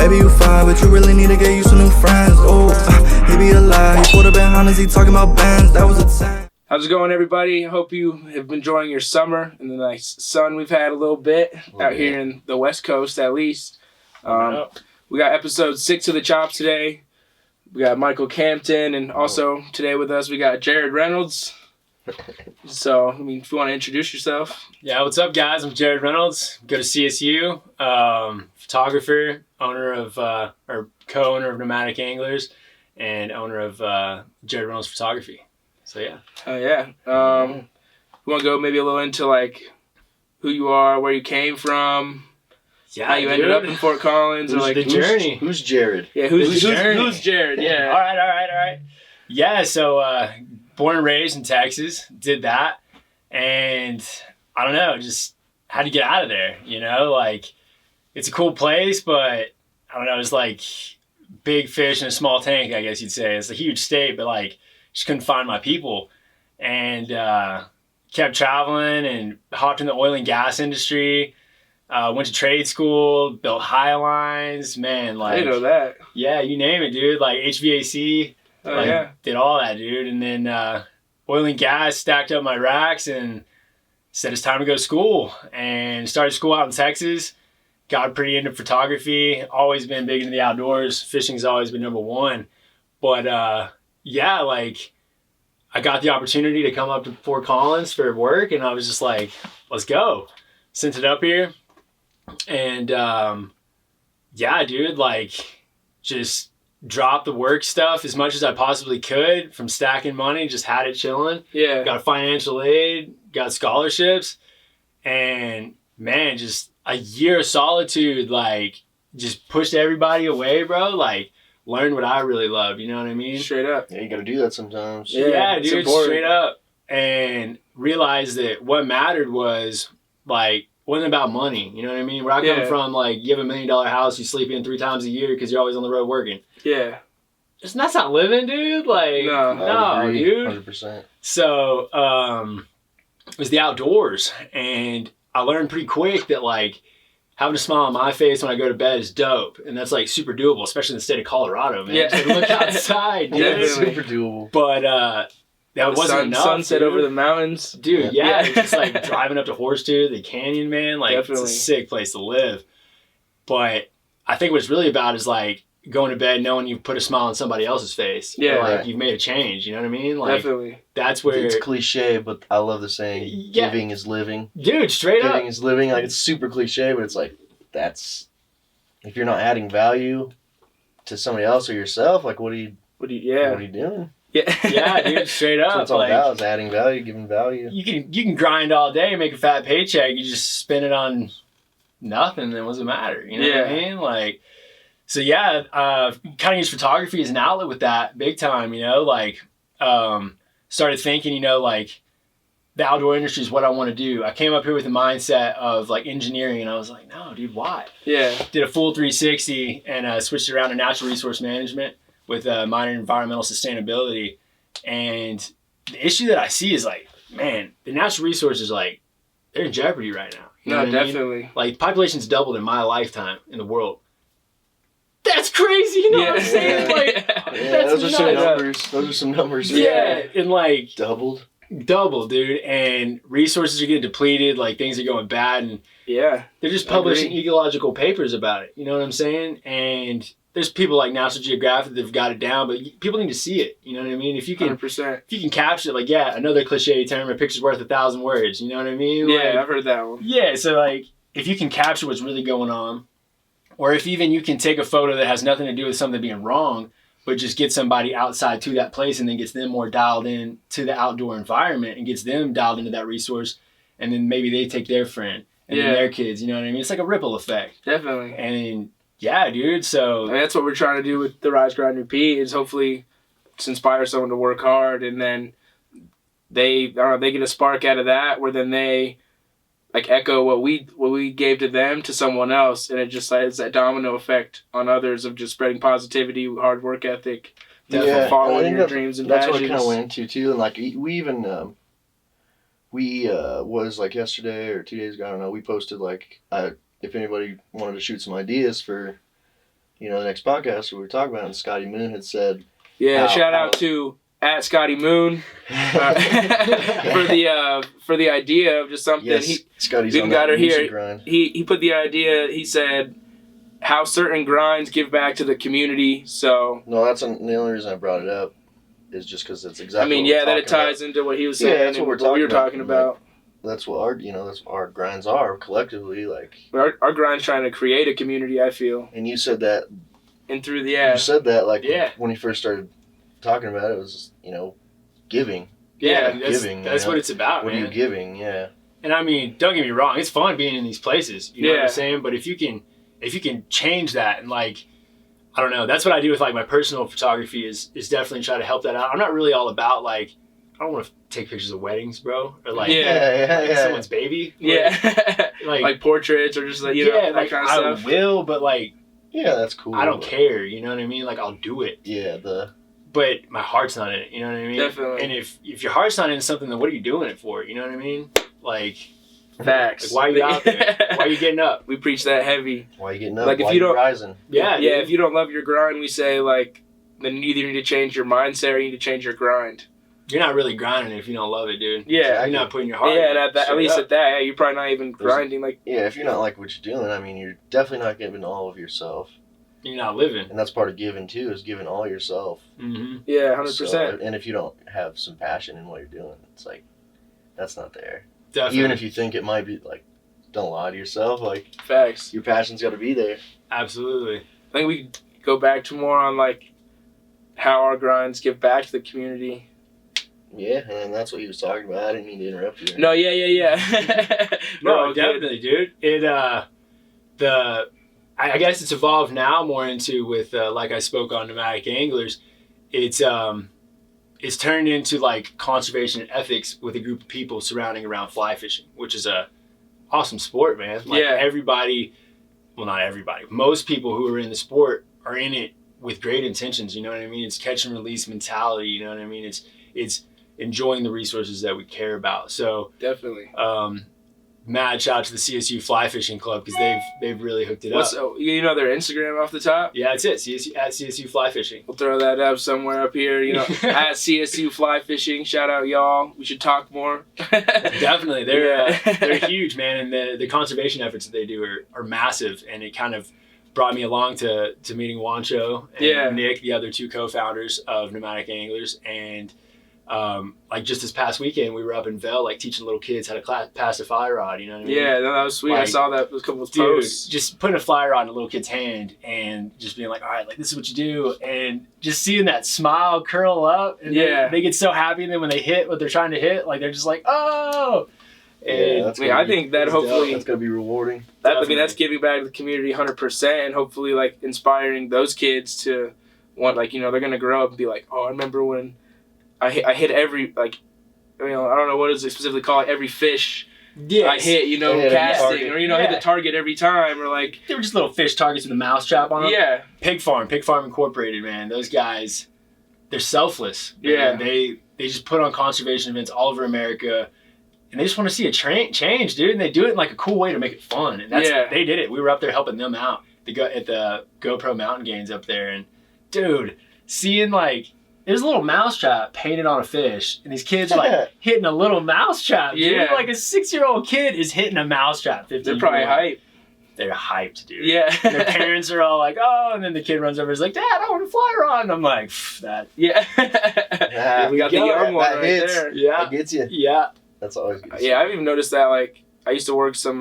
Baby, you fine, but you really need to get used to new friends. Oh, he be alive. He pulled up in Hondas, he talking about bands. That was a 10. How's it going, everybody? Hope you have been enjoying your summer and the nice sun we've had a little bit out here in the West Coast, at least. We got episode 6 of the Chops today. We got Michael Campton, and also today with us we got Jarrod Reynolds. So, I mean, if you want to introduce yourself. Yeah, what's up, guys? I'm Jarrod Reynolds. Go to CSU, photographer, owner of, or co-owner of Nomadic Anglers, and owner of Jarrod Reynolds Photography. So, yeah. Oh, yeah. You want to go maybe a little into, like, who you are, where you came from, how you ended up in Fort Collins, or, like, the journey. Who's Jarrod? Yeah, who's Jarrod? Yeah. All right. Yeah, so born and raised in Texas, did that, and I don't know, just had to get out of there, you know? Like, it's a cool place, but I don't know, it's like big fish in a small tank, I guess you'd say. It's a huge state, but, like, just couldn't find my people, and kept traveling and hopped in the oil and gas industry. Went to trade school, built high lines, man, like, I didn't know that. Yeah, you name it, dude. Like HVAC, did all that, dude. And then oil and gas, stacked up my racks and said it's time to go to school. And started school out in Texas. Got pretty into photography. Always been big into the outdoors. Fishing's always been number one. But yeah, like, I got the opportunity to come up to Fort Collins for work, and I was just like, let's go. Sent it up here. And yeah, dude, like, just dropped the work stuff as much as I possibly could from stacking money, just had it chilling. Yeah. Got financial aid, got scholarships, and man, just a year of solitude, like, just pushed everybody away, bro. Like, learned what I really love, you know what I mean? Straight up. Yeah, you gotta do that sometimes. Yeah, dude, straight up. And realized that what mattered was, like, wasn't about money, you know what I mean? Where I come from, like, you have $1 million house, you sleep in 3 times a year because you're always on the road working. Yeah. That's not living, dude. Like, no, dude. 100%. So, it was the outdoors, and I learned pretty quick that, like, having a smile on my face when I go to bed is dope, and that's, like, super doable, especially in the state of Colorado, man. Yeah. So look outside, dude. Yeah, super doable. But that wasn't enough. Sunset dude. over the mountains. Dude, yeah. Just, like, driving up to Horsetooth, the canyon, man. Like, Definitely. It's a sick place to live. But I think what it's really about is, like, going to bed knowing you've put a smile on somebody else's face. Yeah. Or, like, Right. you've made a change, you know what I mean? Like, Definitely. that's where... It's cliche, but I love the saying, Yeah. giving is living. Dude, straight up. Giving is living. Like, it's super cliche, but it's like, that's... If you're not adding value to somebody else or yourself, like, what are you doing? Yeah. Yeah, dude, straight up. That's what it's all like, about, is adding value, giving value. you can grind all day and make a fat paycheck. You just spend it on nothing, then what's it matter? You know what I mean? Like, so yeah, kind of use photography as an outlet with that big time, you know, like, started thinking, you know, like, the outdoor industry is what I want to do. I came up here with the mindset of, like, engineering, and I was like, no, dude, why? Yeah. Did a full 360 and switched it around to natural resource management with minor in environmental sustainability. And the issue that I see is, like, man, the natural resources, like, they're in jeopardy right now. You know what I mean? Definitely. Like, population's doubled in my lifetime in the world. That's crazy, you know what I'm saying? Like, that's those are some nuts. numbers. Those are some numbers. Yeah, and, like, Double, dude, and resources are getting depleted, like, things are going bad, and yeah, they're just publishing ecological papers about it, you know what I'm saying? And there's people like National Geographic that have got it down, but people need to see it, you know what I mean? If you can 100%. If you can capture it, like, yeah, another cliche term, a picture's worth 1,000 words, you know what I mean? Yeah, Like, I've heard that one. yeah, so, like, if you can capture what's really going on, or if even you can take a photo that has nothing to do with something being wrong, but just get somebody outside to that place and then gets them more dialed in to the outdoor environment and gets them dialed into that resource, and then maybe they take their friend and then their kids, you know what I mean? It's like a ripple effect. Definitely. And yeah, dude, so... I mean, that's what we're trying to do with the Rise, Grind, Repeat, is hopefully to inspire someone to work hard, and then they get a spark out of that, where then they, like, echo what we gave to them to someone else, and it just has that domino effect on others of just spreading positivity, hard work ethic, following your dreams and passions. That's what I kind of went into too, and, like, we even was, like, yesterday or 2 days ago, I don't know, we posted, like, if anybody wanted to shoot some ideas for the next podcast we were talking about, and Scotty Moon had said, shout out to at Scotty Moon for the idea of just something. Yes, Scotty's on that music grind. He put the idea. He said how certain grinds give back to the community. So no, that's the only reason I brought it up is just because it's exactly. That it ties into what he was saying. That's what we were talking about. Like, that's what our grinds are collectively. Like our grind's trying to create a community. I feel. And you said that. And through you said that when you first started talking about it, was giving. Yeah, giving. That's what it's about. What man. are you giving? Yeah. And I mean, don't get me wrong, it's fun being in these places. You know what I'm saying? But if you can change that and like, I don't know, that's what I do with like my personal photography is definitely try to help that out. I'm not really all about like, I don't want to take pictures of weddings, bro, or like, someone's baby. Like portraits or just like that kind of stuff. I will, but like, that's cool. I don't care. You know what I mean? Like I'll do it. Yeah. But my heart's not in it. You know what I mean? Definitely. And if your heart's not in something, then what are you doing it for? You know what I mean? Like. Facts. Like, why are you out there? Why are you getting up? We preach that heavy. Why are you getting up? Like, why are you rising? Yeah. If you don't love your grind, we say like, then you either need to change your mindset or you need to change your grind. You're not really grinding if you don't love it, dude. Yeah. You're not putting your heart. Yeah, and at least at that, you're probably not even grinding. Like, if you're not like what you're doing, I mean, you're definitely not giving all of yourself. You're not living. And that's part of giving too, is giving all yourself. Mm-hmm. Yeah, 100%. So, and if you don't have some passion in what you're doing, it's like, that's not there. Definitely. Even if you think it might be, like, don't lie to yourself. Like, facts. Your passion's got to be there. Absolutely. I think we go back to more on like how our grinds give back to the community. Yeah, and that's what he was talking about. I didn't mean to interrupt you. No, yeah. No, definitely, dude. It I guess it's evolved now more into with like I spoke on Nomadic Anglers. It's turned into like conservation and ethics with a group of people surrounding around fly fishing, which is a awesome sport, man. Like everybody, well, not everybody, most people who are in the sport are in it with great intentions. You know what I mean? It's catch and release mentality. You know what I mean? It's enjoying the resources that we care about. So definitely. Mad shout out to the CSU Fly Fishing Club because they've really hooked it up. You know their Instagram off the top? Yeah, that's it. CSU Fly Fishing. We'll throw that up somewhere up here. You know, at CSU Fly Fishing. Shout out y'all. We should talk more. Definitely, they're huge, man, and the conservation efforts that they do are massive. And it kind of brought me along to meeting Wancho and Nick, the other two co-founders of Nomadic Anglers, and. Like just this past weekend, we were up in Vail, like teaching little kids how to pass a fly rod. You know what I mean? Yeah, that was sweet. Like, I saw that. Those couple of posts. Just putting a fly rod in a little kid's hand and just being like, "All right, like this is what you do," and just seeing that smile curl up. And they get so happy, and then when they hit what they're trying to hit, like they're just like, "Oh!" And I think that hopefully that's gonna be rewarding. That's giving back to the community 100%, and hopefully like inspiring those kids to want, like, you know, they're gonna grow up and be like, "Oh, I remember when." I hit every, like, you know, I don't know what is it specifically called, every fish I hit, you know, casting, or, you know, hit the target every time, or like. They were just little fish targets with a mouse trap on them. Yeah. Pig Farm Incorporated, man. Those guys, they're selfless. Man. Yeah. They just put on conservation events all over America, and they just want to see a change, dude, and they do it in like a cool way to make it fun, and they did it. We were up there helping them out at the GoPro Mountain Games up there, and dude, seeing like, there's a little mousetrap painted on a fish, and these kids are like hitting a little mousetrap. Dude. Like a 6-year-old kid is hitting a mousetrap. They're probably hyped. They're hyped, dude. Yeah. And their parents are all like, "Oh," and then the kid runs over and is like, "Dad, I want a fly rod." And I'm like, that. Yeah. We got the young one right there. Yeah. That gets you. Yeah. That's always good. Yeah, I've even noticed that, like, I used to work some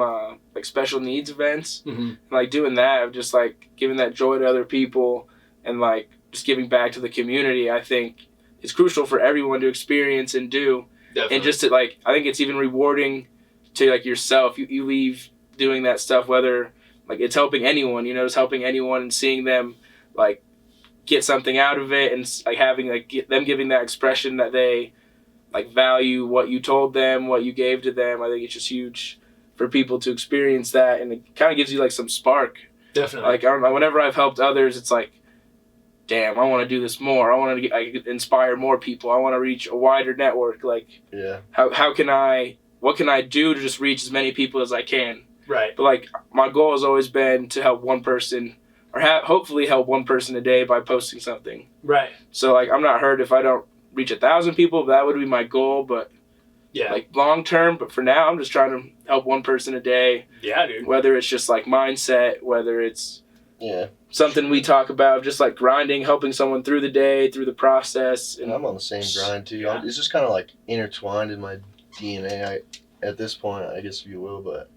like special needs events, and like doing that, of just like giving that joy to other people, and like just giving back to the community. I think it's crucial for everyone to experience and do. Definitely. And just to, like, I think it's even rewarding to, like, yourself. You leave doing that stuff, whether like it's helping anyone, you know, just helping anyone and seeing them like get something out of it, and like having like them giving that expression that they like value what you told them, what you gave to them. I think it's just huge for people to experience that, and it kind of gives you like some spark. Definitely. Like, I don't know, whenever I've helped others, it's like, damn, I want to do this more. I want to inspire more people. I want to reach a wider network. Like, what can I do to just reach as many people as I can? Right. But like, my goal has always been to help one person or hopefully help one person a day by posting something. Right. So like I'm not hurt if I don't reach 1,000 people. That would be my goal, but yeah, like long term. But for now, I'm just trying to help one person a day. Yeah, dude. Whether it's just like mindset, whether it's Yeah. something we talk about, just like grinding, helping someone through the day, through the process. And I'm on the same grind too. Yeah. It's just kind of like intertwined in my DNA at this point, I guess if you will. But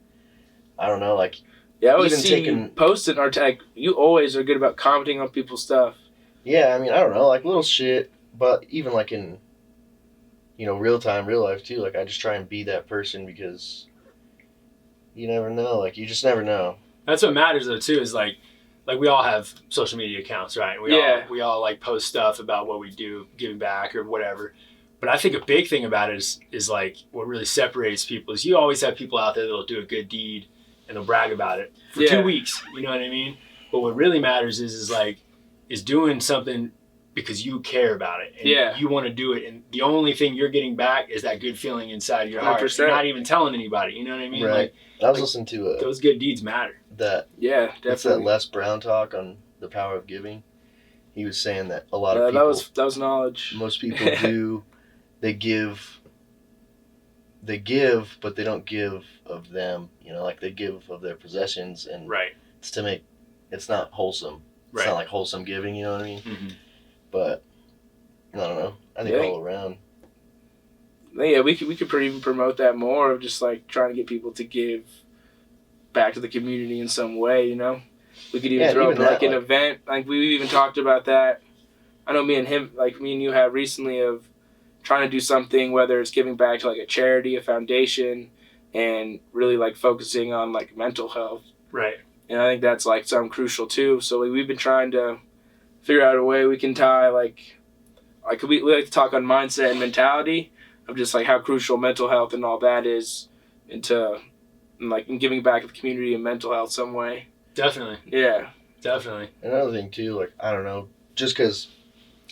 I don't know, like. Yeah, I always even see you posting our tag. You always are good about commenting on people's stuff. Yeah, I mean, I don't know, like little shit, but even like in, real time, real life too, like I just try and be that person because you never know, like you just never know. That's what matters though too, is like we all have social media accounts, right? We all like post stuff about what we do, giving back or whatever. But I think a big thing about it is like what really separates people is you always have people out there that'll do a good deed and they'll brag about it for 2 weeks. You know what I mean? But what really matters is doing something because you care about it. And you want to do it. And the only thing you're getting back is that good feeling inside your heart. 100%. You're not even telling anybody. You know what I mean? Right. I was listening to those good deeds matter. Definitely. It's that Les Brown talk on the power of giving. He was saying that a lot of people. That was knowledge. Most people do. They give, but they don't give of them. Like they give of their possessions, and it's not wholesome. It's not like wholesome giving. You know what I mean? Mm-hmm. But I don't know. I think all around. Yeah, we could even promote that more of just like trying to get people to give back to the community in some way. We could even throw up like an event. Like we even talked about that. I know me and you have recently of trying to do something, whether it's giving back to like a charity, a foundation, and really like focusing on like mental health. Right. And I think that's like something crucial too. So we've been trying to figure out a way we can tie we like to talk on mindset and mentality of just like how crucial mental health and all that is in giving back to the community and mental health some way. Definitely. Yeah. Definitely. Another thing too, like I don't know, just because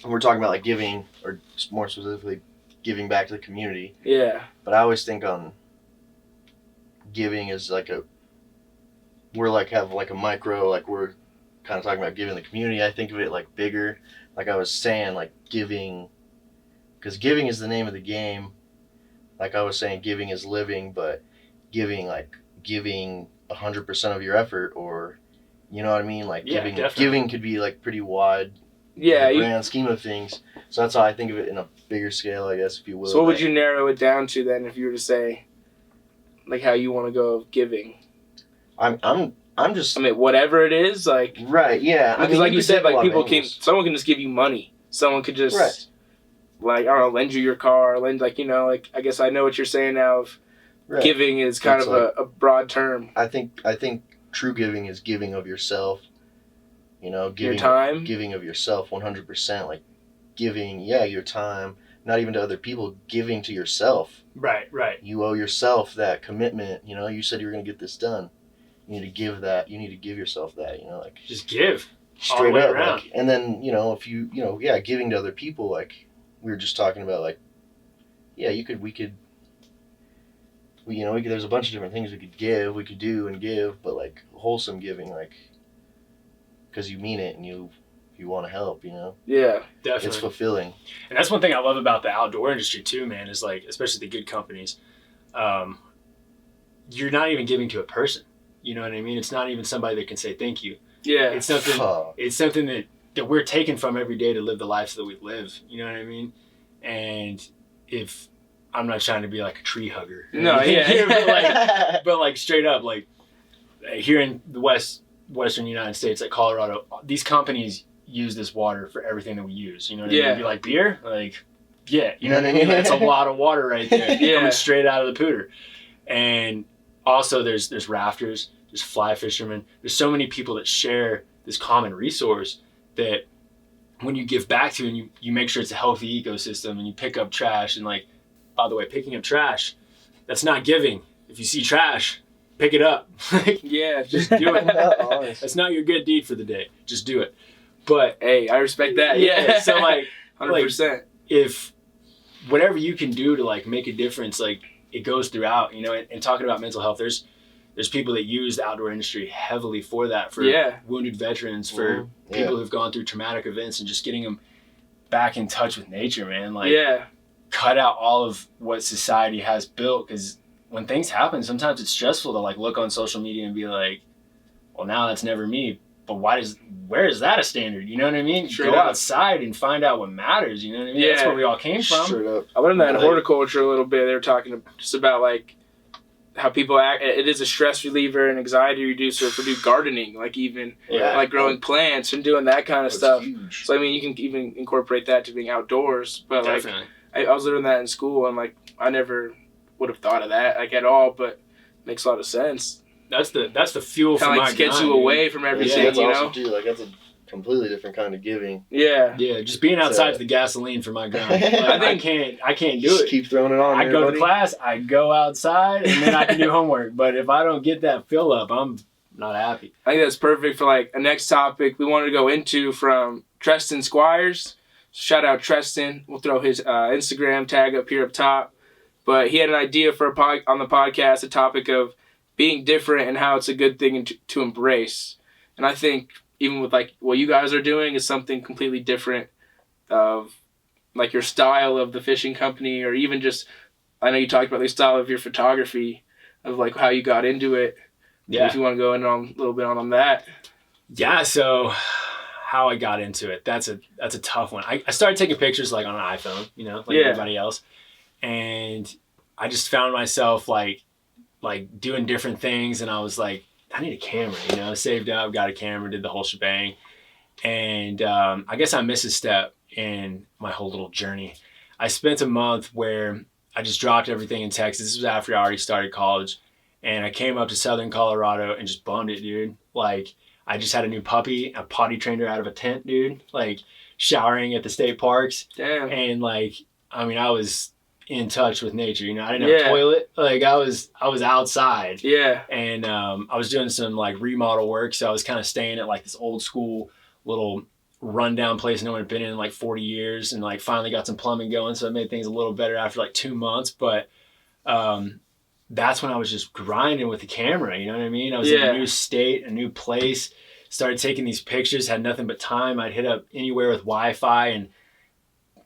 we're talking about like giving, or more specifically, giving back to the community. Yeah. But I always think on giving is like we're like have like a micro, like we're kind of talking about giving the community. I think of it like bigger. Like I was saying, like giving, because giving is the name of the game. Like I was saying, giving is living, but giving 100% of your effort, or you know what I mean? Like giving could be like pretty wide. Yeah. In the grand scheme of things. So that's how I think of it in a bigger scale, I guess, if you will. So what would you narrow it down to then, if you were to say, like how you want to go of giving? I'm just. I mean, whatever it is, like. Right. Yeah. Because like you said, like someone can just give you money. Someone could just. Right. Like, I don't know, lend you your car, I guess I know what you're saying now of giving is kind of a broad term. I think true giving is giving of yourself. Giving your time, giving of yourself 100%, like giving, your time, not even to other people, giving to yourself. Right. You owe yourself that commitment. You said you were going to get this done. You need to give that. You need to give yourself that. Like just give straight all the way up. around. Like, and then if you giving to other people, like we were just talking about, like we could. There's a bunch of different things we could do and give, but like wholesome giving, like. Because you mean it and you want to help, Yeah, definitely. It's fulfilling. And that's one thing I love about the outdoor industry too, man, is like, especially the good companies, you're not even giving to a person. You know what I mean? It's not even somebody that can say thank you. Yeah. It's something that we're taking from every day to live the lives that we live. You know what I mean? And if I'm not trying to be like a tree hugger. No, yeah. but like straight up, like here in the Western United States, like Colorado, these companies use this water for everything that we use. You know what I mean? You like beer? Like, yeah. You know what I mean? Like, it's a lot of water right there. Coming straight out of the pooter. And also there's rafters, there's fly fishermen. There's so many people that share this common resource that when you give back to and you make sure it's a healthy ecosystem and you pick up trash. And like, by the way, picking up trash, that's not giving. If you see trash, pick it up. Yeah, just do it. That's not your good deed for the day. Just do it. But hey, I respect that. Yeah. So like 100%. If whatever you can do to like make a difference, like it goes throughout, and talking about mental health, there's people that use the outdoor industry heavily for that, for wounded veterans, for people who've gone through traumatic events, and just getting them back in touch with nature, man. Like, cut out all of what society has built, because when things happen, sometimes it's stressful to like look on social media and be like, well, now that's never me. But where is that a standard? You know what I mean? Go outside and find out what matters. You know what I mean? Yeah. That's where we all came from. Straight up. I learned that in horticulture a little bit. They were talking just about like how people act. It is a stress reliever and anxiety reducer for do gardening, like even like growing plants and doing that kind of stuff. Huge. So I mean, you can even incorporate that to being outdoors. But definitely. Like I was learning that in school, and like I never would have thought of that like at all, but it makes a lot of sense. That's the fuel for my gets you away from everything, that's you awesome know? Too. Like, that's a completely different kind of giving. Yeah. Yeah, just being outside is the gasoline for my grind. Like, I can't do it. Keep throwing it on. I go to class, I go outside, and then I can do homework. But if I don't get that fill up, I'm not happy. I think that's perfect for like a next topic we wanted to go into from Treston Squires. Shout out Treston. We'll throw his Instagram tag up here up top. But he had an idea for on the podcast, a topic of being different and how it's a good thing to embrace. And I think even with like what you guys are doing is something completely different of like your style of the fishing company, or even just, I know you talked about the style of your photography, of like how you got into it. Yeah. If you want to go in on a little bit on that. Yeah. So how I got into it, that's a tough one. I started taking pictures like on an iPhone, you know, like everybody else. And I just found myself like doing different things, and I was like, I need a camera, you know, saved up, got a camera, did the whole shebang. And I guess I missed a step in my whole little journey. I spent a month where I just dropped everything in Texas. This was after I already started college, and I came up to Southern Colorado and just bummed it, dude. Like, I just had a new puppy, I potty trained her out of a tent, dude, like showering at the state parks. Damn. And like, I mean, I was in touch with nature, you know. I didn't have a toilet, like I was outside, and I was doing some like remodel work, so I was kind of staying at like this old school little rundown place no one had been in like 40 years, and like finally got some plumbing going, so it made things a little better after like 2 months. But that's when I was just grinding with the camera, you know what I mean? I was in a new state, a new place, started taking these pictures, had nothing but time. I'd hit up anywhere with Wi-Fi and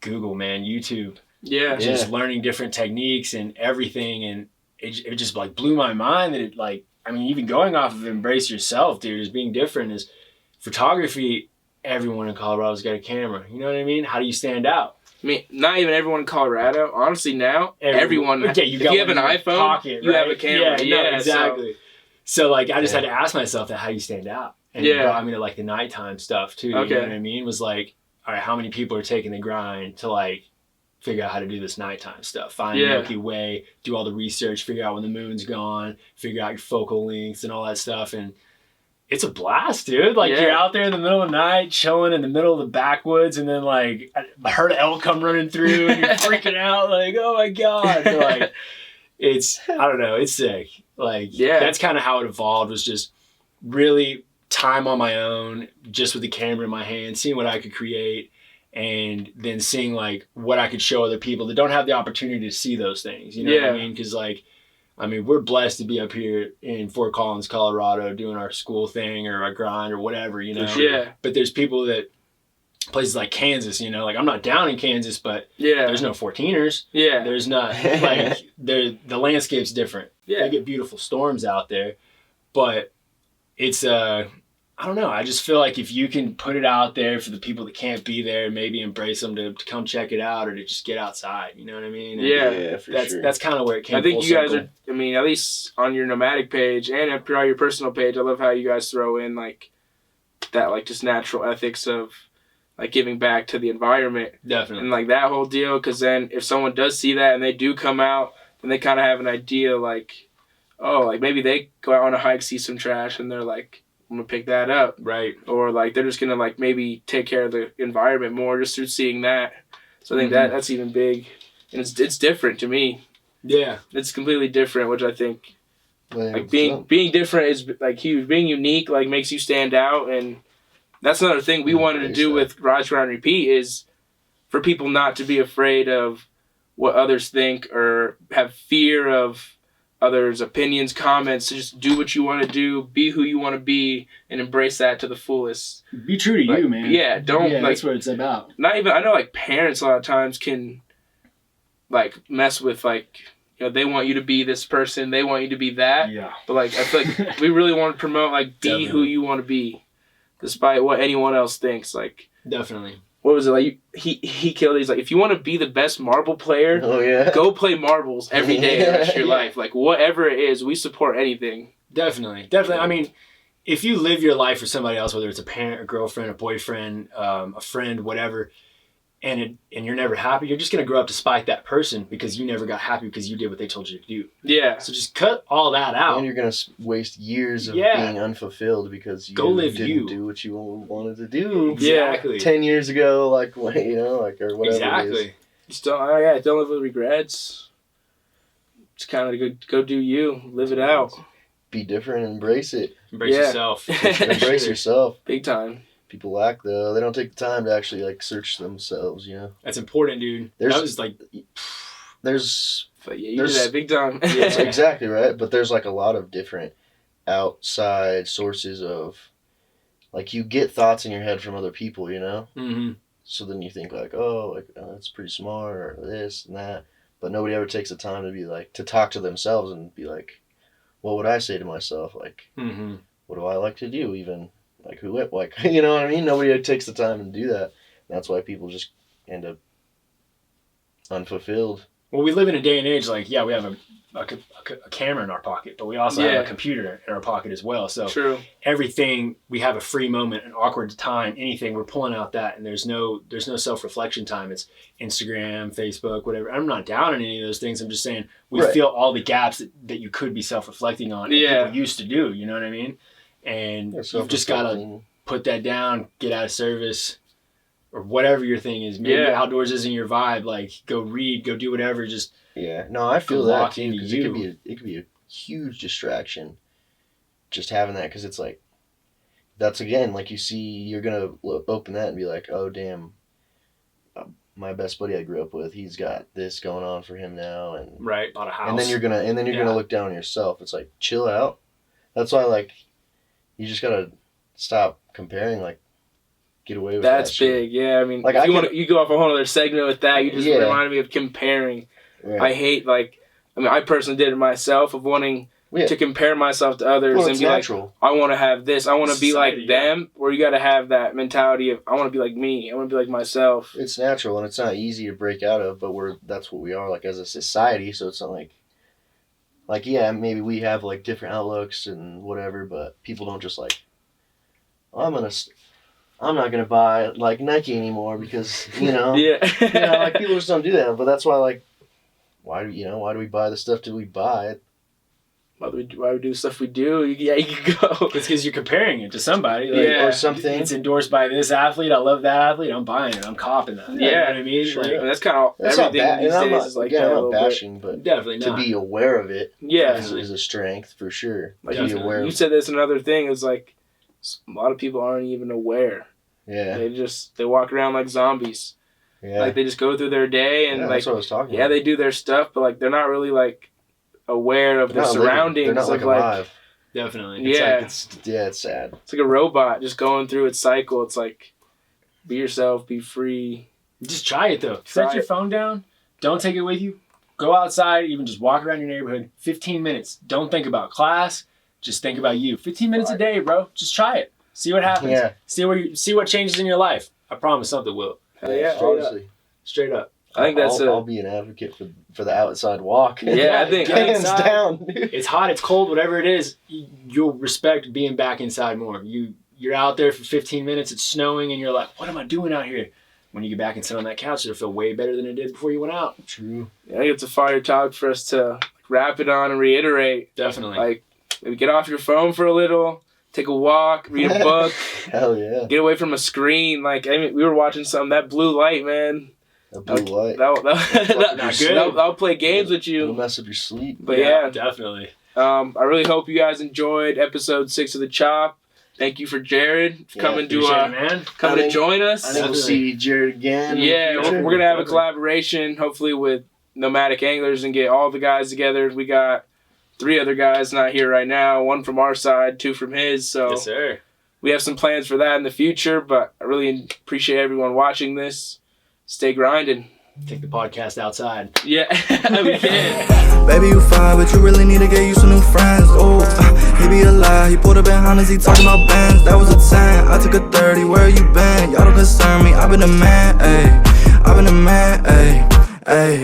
Google, man, YouTube. Just learning different techniques and everything, and it just like blew my mind that it, like, I mean, even going off of embrace yourself, dude, is being different. Is photography, everyone in Colorado's got a camera, you know what I mean? How do you stand out? I mean, not even everyone in Colorado. Honestly, now everyone. Okay, if you have an iPhone, pocket, you have a camera. Yeah, no, exactly. So like, I just had to ask myself that, how do you stand out? And it brought me to like the nighttime stuff too. You know what I mean? Was like, all right, how many people are taking the grind to like figure out how to do this nighttime stuff, find the Milky Way, do all the research, figure out when the moon's gone, figure out your focal lengths and all that stuff. And it's a blast, dude. Like, you're out there in the middle of the night, chilling in the middle of the backwoods, and then like I heard an elk come running through, and you're freaking out, like, oh my God. But, like, it's, I don't know, it's sick. Like, that's kind of how it evolved, was just really time on my own, just with the camera in my hand, seeing what I could create, and then seeing like what I could show other people that don't have the opportunity to see those things. You know what I mean? Because like, I mean, we're blessed to be up here in Fort Collins, Colorado, doing our school thing or our grind or whatever, you know? But there's people that, places like Kansas, you know, like I'm not down in Kansas, but there's no 14ers. There's not, like, the landscape's different. They get beautiful storms out there, but it's, I don't know. I just feel like if you can put it out there for the people that can't be there, maybe embrace them to come check it out, or to just get outside. You know what I mean? And for sure. That's kind of where it came. I think you guys are. I mean, at least on your nomadic page and on your personal page, I love how you guys throw in like that, like just natural ethics of like giving back to the environment. Definitely. And like that whole deal, because then if someone does see that and they do come out, then they kind of have an idea like, oh, like maybe they go out on a hike, see some trash, and they're like, I'm gonna pick that up. Right. Or like they're just gonna like maybe take care of the environment more just through seeing that. So I think that's even big. And it's different to me. Yeah. It's completely different, which I think like being different is like huge. Being unique like makes you stand out, and that's another thing we wanted to do with Rise, Grind, Repeat, is for people not to be afraid of what others think or have fear of others' opinions, comments. To just do what you want to do, be who you want to be, and embrace that to the fullest. Be true to you, man. Yeah, don't like. That's what it's about. Not even. I know like parents a lot of times can like mess with like. They want you to be this person. They want you to be that. Yeah. But like, I feel like we really want to promote like be who you want to be, despite what anyone else thinks. Like, definitely. What was it like? He killed it. He's like, if you want to be the best marble player, go play marbles every day the rest of your life. Like whatever it is, we support anything. Definitely. I mean, if you live your life for somebody else, whether it's a parent, a girlfriend, a boyfriend, a friend, whatever. And you're never happy, you're just going to grow up to spite that person because you never got happy because you did what they told you to do. Yeah. So just cut all that out. And you're going to waste years of being unfulfilled because you didn't do what you wanted to do. Exactly. 10 years ago, like, or whatever Exactly. it is. Don't live with regrets. Just kind of go do you. Live it out. Be different and embrace it. Embrace yourself. Embrace yourself. Big time. People lack though. They don't take the time to actually like search themselves, That's important, dude. That was like there's you do that big time. Yeah, exactly right. But there's like a lot of different outside sources of like you get thoughts in your head from other people, Mm-hmm. So then you think like, that's pretty smart or this and that. But nobody ever takes the time to be like to talk to themselves and be like, what would I say to myself? Like, what do I like to do even? Like you know what I mean? Nobody takes the time to do that. That's why people just end up unfulfilled. Well, we live in a day and age like, we have a camera in our pocket, but we also have a computer in our pocket as well. So True. Everything, we have a free moment, an awkward time, anything, we're pulling out that, and there's no self-reflection time. It's Instagram, Facebook, whatever. I'm not down on any of those things. I'm just saying we feel all the gaps that you could be self-reflecting on and people used to do, you know what I mean? And you've just got to put that down, get out of service, or whatever your thing is. Maybe outdoors isn't your vibe. Like, go read, go do whatever. Just no, I feel that too, because it could be a huge distraction. Just having that, because it's like that's again like you see, you're gonna open that and be like, oh damn, my best buddy I grew up with, he's got this going on for him now, and bought a house, and then you're gonna look down on yourself. It's like chill out. That's why like. You just gotta stop comparing, like, get away with that. That's big, yeah. I mean, like, you go off a whole other segment with that. You just reminded me of comparing. Yeah. I hate, I personally did it myself of wanting to compare myself to others and be natural. Like, I want to have this. I want to be like them. Where you got to have that mentality of, I want to be like me. I want to be like myself. It's natural, and it's not easy to break out of, but that's what we are, like, as a society, so it's not like, maybe we have, like, different outlooks and whatever, but people don't just, like, I'm not going to buy, like, Nike anymore because, like, people just don't do that. But that's why, like, why do we buy the stuff that we buy? Why we do stuff we do? You can go. It's because you're comparing it to somebody. Or something. It's endorsed by this athlete. I love that athlete. I'm buying it. I'm copping that. You know what I mean? Sure. That's kind of everything these days is like that. I'm not bashing, but definitely not. To be aware of it is a strength for sure. Like to be aware. You said this another thing. It's like a lot of people aren't even aware. Yeah. They walk around like zombies. Yeah. Like they just go through their day and that's what I was talking about. they do their stuff, but like they're not really like aware of their surroundings. They're not like alive. Definitely. It's sad. It's like a robot just going through its cycle. It's like, be yourself, be free. Just try it though. Set your phone down. Don't take it with you. Go outside, even just walk around your neighborhood. 15 minutes. Don't think about class. Just think about you. 15 minutes a day, bro. Just try it. See what happens. Yeah. See what changes in your life. I promise something will. Honestly. Straight up. I think I'll be an advocate for the outside walk. Yeah, I think hands down. It's hot, it's cold, whatever it is, you'll respect being back inside more. You're out there for 15 minutes, it's snowing, and you're like, what am I doing out here? When you get back and sit on that couch, it'll feel way better than it did before you went out. True. Yeah, I think it's a fire topic for us to wrap it on and reiterate. Definitely. Like, maybe get off your phone for a little, take a walk, read a book. Hell yeah. Get away from a screen. Like, I mean, we were watching something, that blue light, man. That blue light. That'll play games with you. It'll mess up your sleep. But yeah, definitely. I really hope you guys enjoyed episode 6 of the Chop. Thank you for Jarrod coming to join us. I think we'll see Jarrod again. Yeah, we're gonna have a collaboration, hopefully with Nomadic Anglers, and get all the guys together. We got 3 other guys not here right now. 1 from our side, 2 from his. So Yes, sir. we have some plans for that in the future. But I really appreciate everyone watching this. Stay grinding. Take the podcast outside. Yeah, we can. Baby, you fine, but you really need to get used to new friends. Oh, he be a lie. He pulled up in Hondas, he talking about bands. That was a 10. I took a 30. Where you been? Y'all don't concern me. I've been a man, ayy. I've been a man, ayy, ayy.